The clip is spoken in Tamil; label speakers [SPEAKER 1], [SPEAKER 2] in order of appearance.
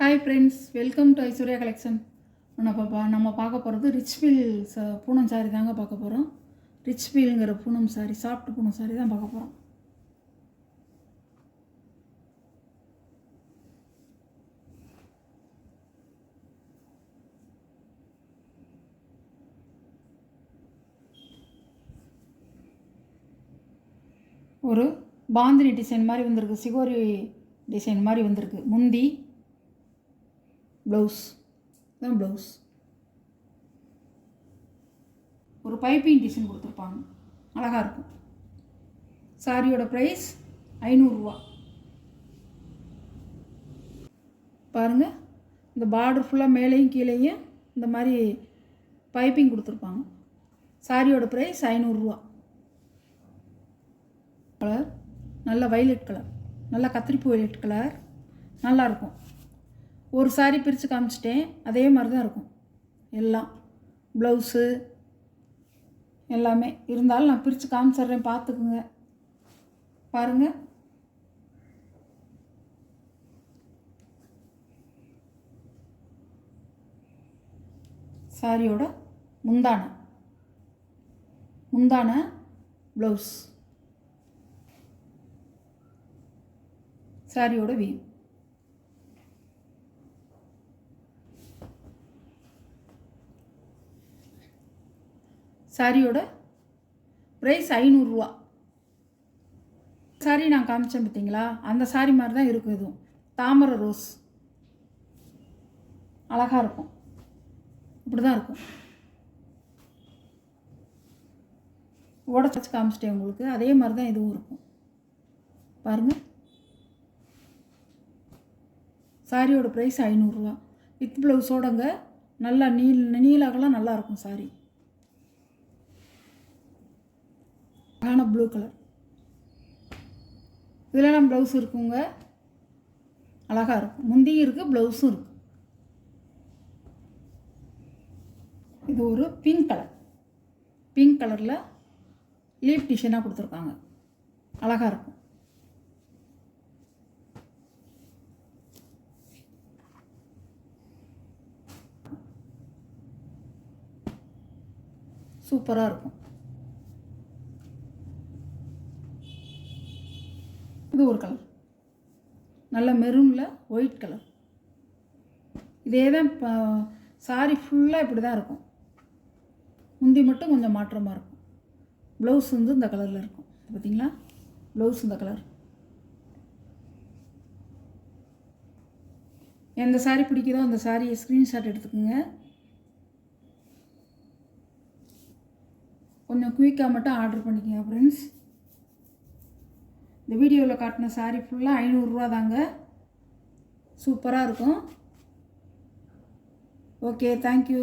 [SPEAKER 1] Hi friends, welcome to Aishwarya collection. நம்ம பார்க்க போகிறது ரிச் ஃபீல் பூனம் சாரி தாங்க பார்க்க போகிறோம். ரிச் ஃபீலுங்கிற பூனம் சாரி, சாஃப்ட் பூனம் சாரி தான் பார்க்க போகிறோம். ஒரு பாந்தினி டிசைன் மாதிரி வந்திருக்கு, சிகோரி டிசைன் மாதிரி வந்திருக்கு. முந்தி ப்ளவுஸ் தான் ப்ளவுஸ். ஒரு பைப்பிங் டிசைன் கொடுத்துருப்பாங்க, அழகாக இருக்கும். சாரியோட ப்ரைஸ் 500 ரூபா. பாருங்கள், இந்த பார்டர் ஃபுல்லாக மேலேயும் கீழேயும் இந்த மாதிரி பைப்பிங் கொடுத்துருப்பாங்க. சாரியோட ப்ரைஸ் 500 ரூபா. கலர் நல்ல வைலட் கலர், நல்லா கத்திரிப்பூ வைலட் கலர், நல்லாயிருக்கும். ஒரு சாரி பிரித்து காமிச்சிட்டேன், அதே மாதிரி தான் இருக்கும். எல்லாம் ப்ளவுஸு எல்லாமே இருந்தாலும் நான் பிரித்து காமிச்சிட்றேன், பார்த்துக்குங்க. பாருங்கள், சாரியோட முந்தான ப்ளவுஸ், சாரியோட வீவ். சாரியோட ப்ரைஸ் 500 ரூபா. சாரி நான் காமிச்சேன் பார்த்தீங்களா, அந்த சாரி மாதிரி தான் இருக்கும். இதுவும் தாமரை ரோஸ், அழகாக இருக்கும். இப்படி தான் இருக்கும். உடச்சி காமிச்சிட்டேன் உங்களுக்கு, அதே மாதிரி தான் இதுவும் இருக்கும். பாருங்கள், சாரியோட ப்ரைஸ் 500 ரூபா. வித் ப்ளவுஸோடங்க நல்லா நீலாகலாம் நல்லாயிருக்கும் சாரி. அழகான ப்ளூ கலர், இதில் நம்ம ப்ளவுஸ் இருக்குங்க, அழகாக இருக்கும். முந்தியும் இருக்குது, ப்ளவுஸும் இருக்குது. இது ஒரு பிங்க் கலர், பிங்க் கலரில் லீஃப் டிசைனாக கொடுத்துருக்காங்க, அழகாக இருக்கும். சூப்பராக இருக்கும். இது ஒரு கலர், நல்ல மெரூனில் ஒயிட் கலர். இதே தான் சாரி ஃபுல்லாக இப்படி தான் இருக்கும். முந்தி மட்டும் கொஞ்சம் மாற்றமாக இருக்கும். ப்ளவுஸ் வந்து இந்த கலரில் இருக்கும். பார்த்தீங்களா, ப்ளவுஸ் இந்த கலர். எந்த சாரி பிடிக்குதோ அந்த சாரியை ஸ்க்ரீன்ஷாட் எடுத்துக்கோங்க. கொஞ்சம் குயிக்காக மட்டும் ஆர்டர் பண்ணிக்கோங்க ஃப்ரெண்ட்ஸ். இந்த வீடியோவில் காட்டின சாரி ஃபுல்லாக 500 ரூபா தாங்க. சூப்பராக இருக்கும். Okay, thank you.